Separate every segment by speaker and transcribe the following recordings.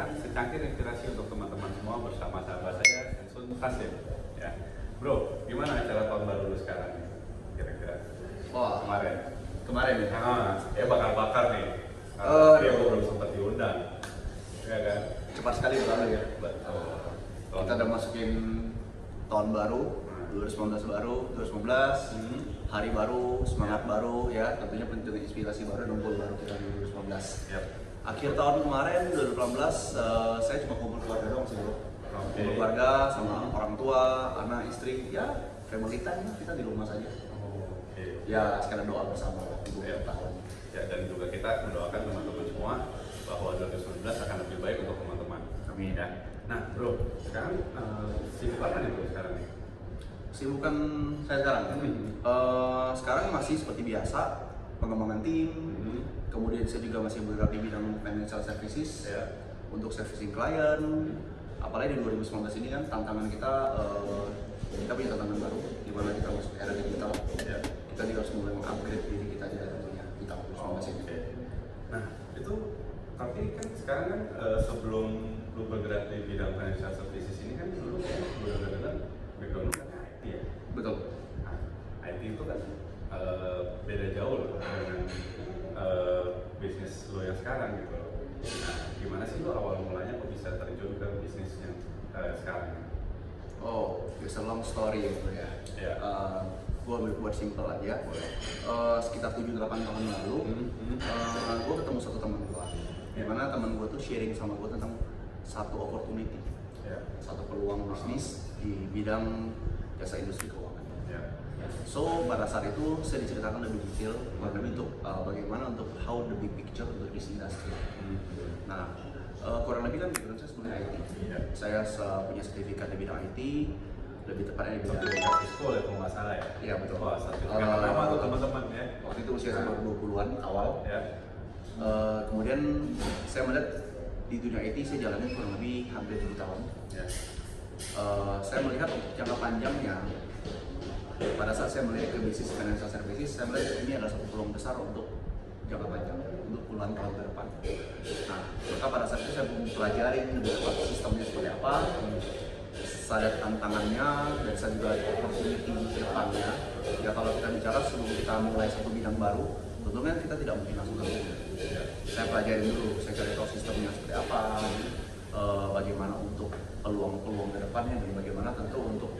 Speaker 1: memberikan secangkir inspirasi untuk teman-teman semua bersama sahabat saya, Ensun Hasim. Ya, bro, gimana acara tahun baru lu sekarang nih? Kira-kira?
Speaker 2: Wah, kemarin ya?
Speaker 1: Ya bakar-bakar nih. Dia belum sempat diundang, ya kan?
Speaker 2: Cepat sekali berlalu ya.
Speaker 1: Betul.
Speaker 2: Kita udah masukin tahun baru, 2019 baru, 2019, hari baru, semangat baru ya. Tentunya penting inspirasi baru, numpul baru kita di 2019.
Speaker 1: Yap.
Speaker 2: Akhir tahun kemarin 2018, saya cuma kumpul keluarga doang sih bro. Kumpul keluarga sama orang tua, anak, istri, ya family time kita di rumah saja. Ya sekalian doa bersama untuk tahun.
Speaker 1: Ya, dan juga kita mendoakan teman-teman semua bahwa 2019 akan lebih baik untuk teman-teman.
Speaker 2: Amin.
Speaker 1: Ya. Nah, bro, sekarang sibuk apa nih bro sekarang nih?
Speaker 2: Sibukan saya sekarang? Sekarang masih seperti biasa, pengembangan tim. Kemudian saya juga masih bergerak di bidang financial services untuk servicing klien. Apalagi di 2019 ini kan tantangan kita punya tantangan baru di mana kita masuk era digital. Kita juga harus mulai mengupgrade diri kita juga tentunya di tahun 2019 ini.
Speaker 1: Nah, itu tapi kan sekarang kan sebelum lu bergerak di bidang financial services ini kan dulu benar-benar background lu kan IT ya?
Speaker 2: Betul.
Speaker 1: Nah, IT itu kan beda jauh loh dengan bisnis lo yang sekarang gitu loh. Nah, gimana sih lo awal mulanya kok bisa terjun ke bisnis yang sekarang?
Speaker 2: Oh, it's a long story ya. Gue buat simple aja. Sekitar 7-8 tahun lalu, gue ketemu satu teman gue. Dimana teman gue tuh sharing sama gue tentang satu opportunity, satu peluang bisnis di bidang jasa industri keuangan. So pada saat itu saya diceritakan lebih detail mengenai untuk bagaimana untuk how the big picture untuk this industry. Nah, kurang lebih kan background saya sebenarnya IT. Saya punya sertifikat di bidang IT, lebih tepatnya di bidang
Speaker 1: Cisco ya kalau nggak salah ya?
Speaker 2: Iya betul.
Speaker 1: Wah, sertifikat pertama tuh teman-teman ya.
Speaker 2: Waktu itu usia saya baru 20-an awal. Kemudian saya melihat di dunia IT saya jalanin kurang lebih hampir 7 tahun. Saya melihat untuk jangka panjangnya, pada saat saya melihat ke bisnis financial services, saya melihat ini adalah satu peluang besar untuk jangka panjang, untuk puluhan tahun ke depan. Nah, maka pada saat itu saya mempelajari sistemnya seperti apa, saya ada tantangannya, dan saya juga ada opportunity ke depannya. Ya kalau kita bicara sebelum kita mulai satu bidang baru, tentunya kita tidak mungkin langsung ke saya pelajari dulu, saya cari tahu sistemnya seperti apa, bagaimana untuk peluang-peluang ke depannya, dan bagaimana tentu untuk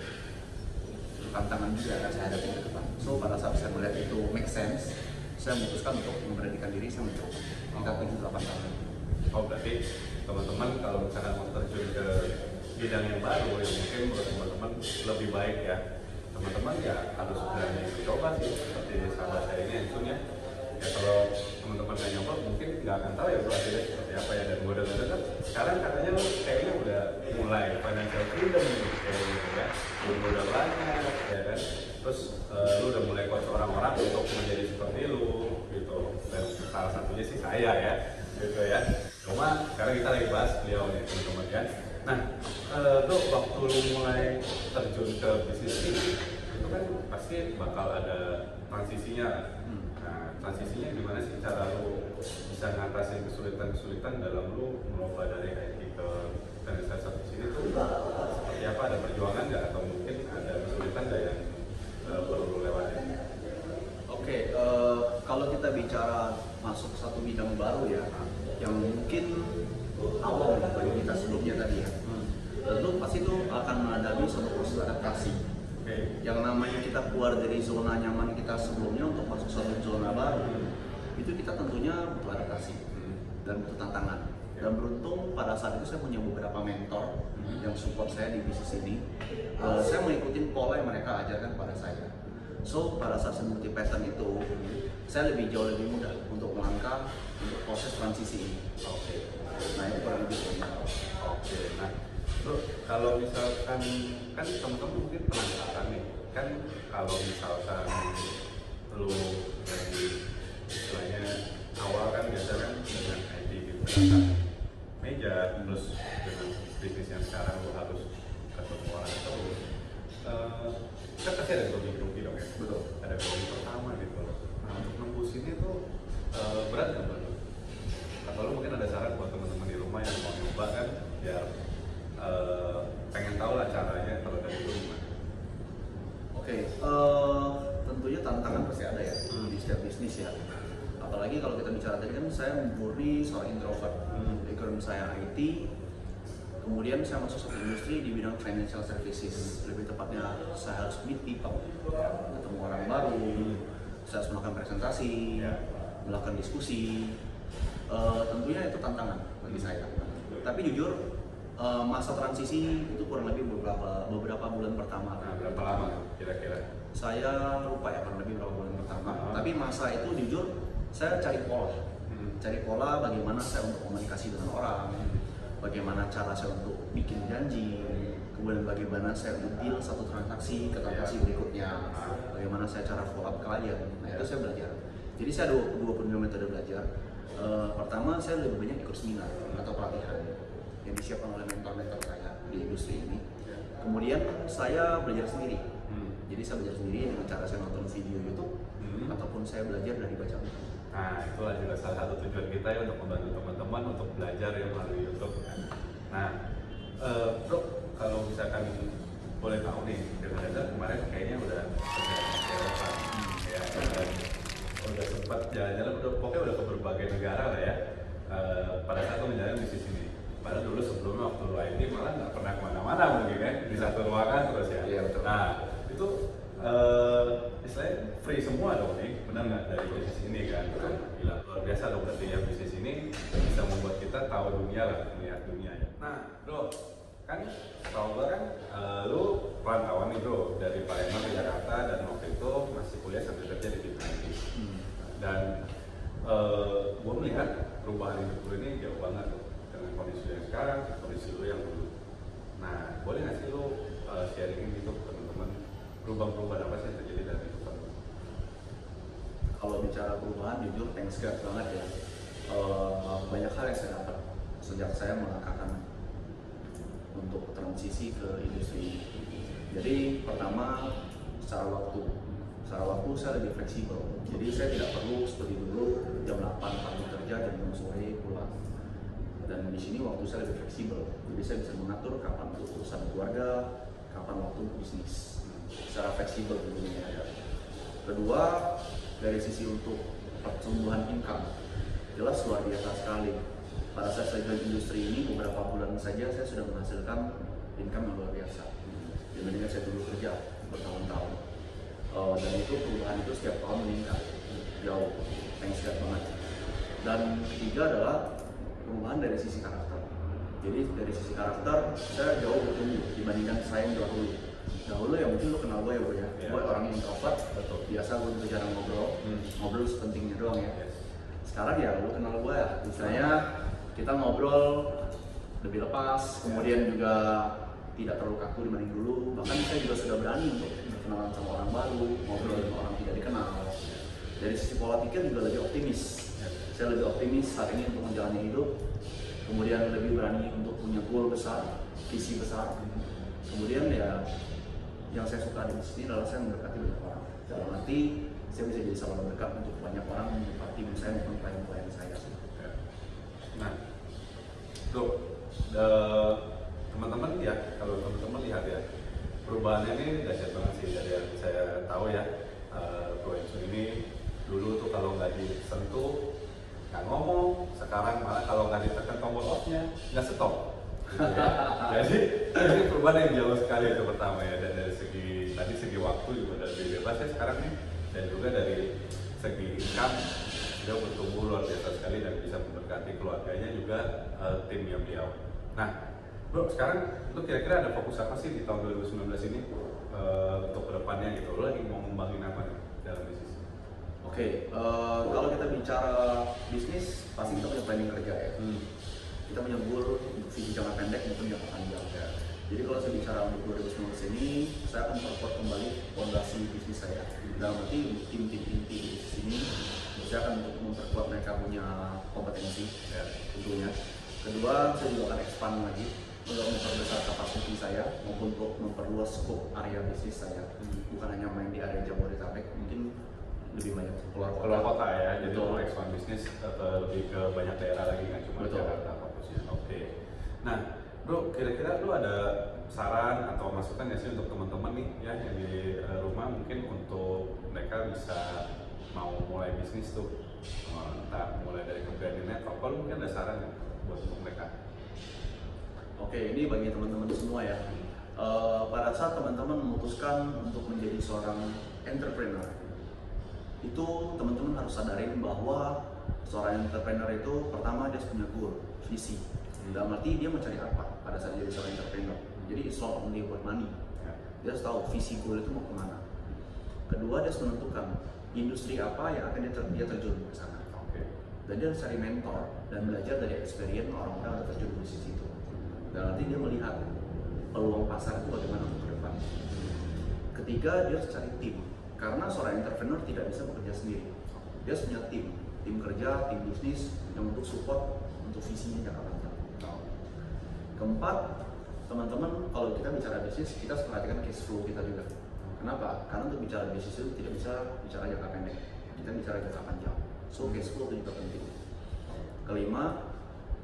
Speaker 2: tantangan juga yang saya hadapi ke depan. So pada saat saya melihat itu make sense, saya memutuskan untuk memberanikan diri, saya mencoba. Kita 7-8 tahun.
Speaker 1: Oh berarti teman-teman kalau misalkan mau terjun ke bidang yang baru, yang mungkin menurut teman-teman lebih baik ya, teman-teman ya harus berani mencoba sih, seperti sahabat saya ini Ensun ya. Ya kalau teman-teman nggak nyoba mungkin nggak akan tahu ya bro hasilnya seperti apa ya. Dan gue dengar kan sekarang katanya lo kayaknya udah mulai financial freedom gitu ya, udah banyak ya kan. Terus lu udah mulai coach orang-orang untuk menjadi seperti lu gitu. Dan salah satunya sih saya ya gitu ya. Cuma sekarang kita lagi bahas beliau nih teman-teman ya. Nah, tuh waktu lu mulai terjun ke bisnis ini itu kan pasti bakal ada transisinya. Nah, transisinya gimana sih cara lu bisa ngatasin kesulitan-kesulitan dalam lu melomba dari IT ke financial services ini tuh seperti apa? Ada perjuangan nggak atau mungkin ada kesulitan nggak yang perlu lu lewatin?
Speaker 2: Oke, kalau kita bicara masuk ke satu bidang baru ya, yang mungkin awal bagi kita sebelumnya tadi ya, tentu pasti itu akan menghadapi suatu proses adaptasi. Yang namanya kita keluar dari zona nyaman kita sebelumnya untuk masuk suatu zona baru, itu kita tentunya butuh adaptasi dan butuh tantangan. Dan beruntung pada saat itu saya punya beberapa mentor yang support saya di bisnis ini. Saya mengikuti pola yang mereka ajarkan kepada saya. So pada saat saya mengikuti pattern itu, saya jauh lebih mudah untuk melangkah untuk proses transisi ini. Nah itu kurang lebih.
Speaker 1: Nah, bro, kalau misalkan kan teman-teman mungkin penasaran nih, kan kalau misalkan lu dari istilahnya awal kan biasa kan dengan IT gitu kan meja, terus dengan bisnis yang sekarang lu harus ketemu orang terus, kan pasti ada grogi dong ya.
Speaker 2: Betul.
Speaker 1: Ada grogi pertama gitu. Nah untuk nembusinnya tuh berat nggak bro? Atau lu mungkin ada saran buat teman-teman di rumah yang mau coba kan, biar pengen tahu lah caranya kalau dari itu gimana.
Speaker 2: Oke, tentunya tantangan pasti ada ya di setiap bisnis ya. Apalagi kalau kita bicara tadi kan saya murni seorang introvert, background saya IT, kemudian saya masuk satu industri di bidang financial services, lebih tepatnya saya harus meet people, ketemu orang baru, saya harus melakukan presentasi, melakukan diskusi. Tentunya itu tantangan bagi saya. Tapi jujur masa transisi itu kurang lebih beberapa bulan pertama.
Speaker 1: Nah, berapa lama kira-kira?
Speaker 2: Saya lupa ya kurang lebih berapa bulan pertama. Tapi masa itu jujur saya cari pola bagaimana saya untuk komunikasi dengan orang, bagaimana cara saya untuk bikin janji, kemudian bagaimana saya untuk deal satu transaksi ke transaksi berikutnya, bagaimana saya cara follow up klien. Nah itu saya belajar. Jadi saya ada 22 metode belajar. Pertama saya lebih banyak ikut seminar atau pelatihan yang disiapkan oleh mentor-mentor saya di industri ini. Kemudian saya belajar sendiri. Jadi saya belajar sendiri dengan cara saya nonton video YouTube ataupun saya belajar dari baca buku.
Speaker 1: Nah, itulah juga salah satu tujuan kita ya, untuk membantu teman-teman untuk belajar ya melalui YouTube. Nah, Bro, kalau misalkan boleh tahu nih, dengar-dengar kemarin kayaknya udah ke Eropa, ya, dan udah sempat jalan-jalan, pokoknya udah ke berbagai negara lah ya. Pada saat itu menjalani bisnis ini. Padahal dulu sebelumnya waktu lu IT malah nggak pernah kemana-mana mungkin kan, di satu ruangan terus ya.
Speaker 2: Iya, betul.
Speaker 1: Nah, itu istilahnya free semua dong nih, benar nggak, dari bisnis ini kan? Gila, luar biasa dong berarti ya, bisnis ini bisa membuat kita tahu dunia lah, melihat dunia ya. Nah, Bro, kan tahu gue kan, lu perantauan nih Bro, dari Palembang ke Jakarta, dan waktu itu masih kuliah sambil kerja di bidang IT. Dan gue melihat perubahan hidup lu ini jauh banget tuh, dengan kondisi yang sekarang, kondisi lu yang dulu. Nah, boleh nggak sih lu sharing gitu ke teman-teman, perubahan-perubahan apa sih yang terjadi dari hidup lu?
Speaker 2: Kalau bicara perubahan, jujur thanks God banget ya. Banyak hal yang saya dapat sejak saya melangkahkan untuk transisi ke industri ini. Jadi pertama secara waktu saya lebih fleksibel. Jadi saya tidak perlu seperti dulu jam 8 pagi kerja dan jam sore pulang. Dan di sini waktu saya lebih fleksibel. Jadi saya bisa mengatur kapan untuk urusan keluarga, kapan waktu untuk bisnis. Secara fleksibel tentunya ya. Kedua, dari sisi untuk pertumbuhan income, jelas luar biasa sekali. Pada saat saya join industri ini, beberapa bulan saja saya sudah menghasilkan income yang luar biasa dibandingkan saya dulu kerja bertahun-tahun. Dan itu perubahan itu setiap tahun meningkat jauh, thanks God banget. Dan ketiga adalah perubahan dari sisi karakter. Jadi dari sisi karakter saya jauh bertumbuh dibandingkan saya yang dahulu ya, mungkin lo kenal gue ya Bro ya. Gue orang yang introvert, biasa gue juga jarang ngobrol sepentingnya doang ya. Sekarang ya lo kenal gue ya, misalnya kita ngobrol lebih lepas, kemudian juga tidak terlalu kaku dibanding dulu. Bahkan saya juga sudah berani untuk berkenalan sama orang baru, ngobrol dengan orang tidak dikenal. Dari sisi pola pikir juga lebih optimis. Saya lebih optimis saat ini untuk menjalani hidup, kemudian lebih berani untuk punya goal besar, visi besar. Kemudian ya yang saya suka di sini adalah saya mendekati banyak orang. Dalam arti saya bisa jadi saluran dekat untuk banyak orang, untuk tim saya maupun klien-klien saya.
Speaker 1: Nah, Bro, teman-teman ya, kalau teman-teman lihat ya, perubahannya ini dahsyat banget sih dari yang saya tahu ya. Bro Ensun ini dulu tuh kalau nggak disentuh nggak ngomong, sekarang malah kalau nggak ditekan tombol off-nya nggak stop. Gitu ya. Jadi perubahan yang jauh sekali itu pertama ya, dan dari segi waktu juga udah lebih bebas ya sekarang nih, dan juga dari segi income dia bertumbuh luar biasa sekali dan bisa memberkati keluarganya juga, timnya beliau. Nah, Bro, sekarang lu kira-kira ada fokus apa sih di tahun 2019 ini untuk kedepannya gitu? Lu lagi mau ngembangin apa nih dalam bisnis?
Speaker 2: Oke, kalau kita bicara bisnis, pasti kita punya planning kerja ya. Kita punya goal untuk visi jangka pendek maupun jangka panjang. Jadi kalau saya bicara untuk 2019 ini, saya akan memperkuat kembali fondasi bisnis saya. Dalam arti tim-tim inti di bisnis ini, saya akan memperkuat mereka punya kompetensi tentunya. Kedua, saya juga akan expand lagi untuk memperbesar kapasiti saya maupun untuk memperluas scope area bisnis saya. Bukan hanya main di area Jabodetabek, mungkin lebih banyak
Speaker 1: keluar kota ya. Jadi mau expand bisnis lebih ke banyak daerah lagi, nggak cuma Jakarta fokusnya. Oke. Nah, bro, kira-kira lu ada saran atau masukan nggak sih untuk teman-teman nih ya yang di rumah mungkin untuk mereka bisa mau mulai bisnis tuh, entah mulai dari keberanian network, kalau mungkin ada saran nggak buat untuk mereka?
Speaker 2: Oke, ini bagi teman-teman semua ya. Pada saat teman-teman memutuskan untuk menjadi seorang entrepreneur, itu teman-teman harus sadarin bahwa seorang entrepreneur itu pertama dia harus punya goal, visi. Dalam arti dia mencari apa pada saat jadi seorang entrepreneur. Jadi it's not only about money. Dia harus tahu visi goal itu mau kemana. Kedua, dia harus menentukan industri apa yang akan dia terjun ke sana. Dan dia harus cari mentor dan belajar dari experience orang-orang yang terjun di situ. Dan nanti dia melihat peluang pasar itu bagaimana untuk ke depan. Ketiga, dia harus cari tim. Karena seorang entrepreneur tidak bisa bekerja sendiri. Dia harus punya tim kerja, tim bisnis yang untuk support untuk visinya jangka panjang. Keempat, teman-teman, kalau kita bicara bisnis, kita harus perhatikan cash flow kita juga. Kenapa? Karena untuk bicara bisnis itu tidak bisa bicara jangka pendek, kita bicara jangka panjang. So cash flow itu juga penting. Kelima,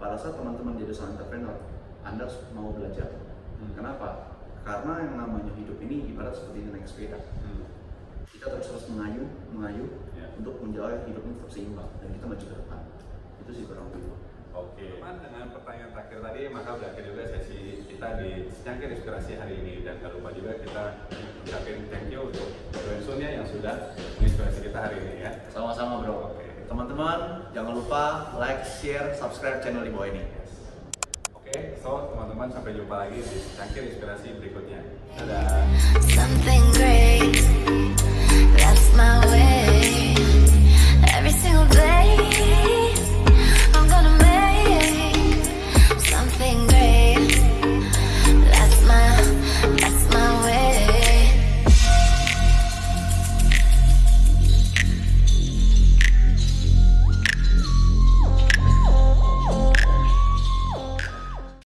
Speaker 2: pada saat teman-teman jadi seorang entrepreneur, Anda harus mau belajar. Kenapa? Karena yang namanya hidup ini ibarat seperti naik sepeda. Kita terus mengayuh untuk menjalani hidup ini tetap seimbang dan kita maju ke depan. Itu sih kurang lebih.
Speaker 1: Oke, dengan pertanyaan terakhir tadi maka berakhir juga sesi kita di Secangkir Inspirasi hari ini, dan jangan lupa juga kita ucapin thank you untuk Bro Ensun yang sudah menginspirasi kita hari ini ya.
Speaker 2: Sama-sama bro.
Speaker 1: Oke.
Speaker 2: Teman-teman jangan lupa like, share, subscribe channel di bawah ini.
Speaker 1: Oke, so teman-teman sampai jumpa lagi di Secangkir Inspirasi berikutnya. Dadah.
Speaker 3: Something great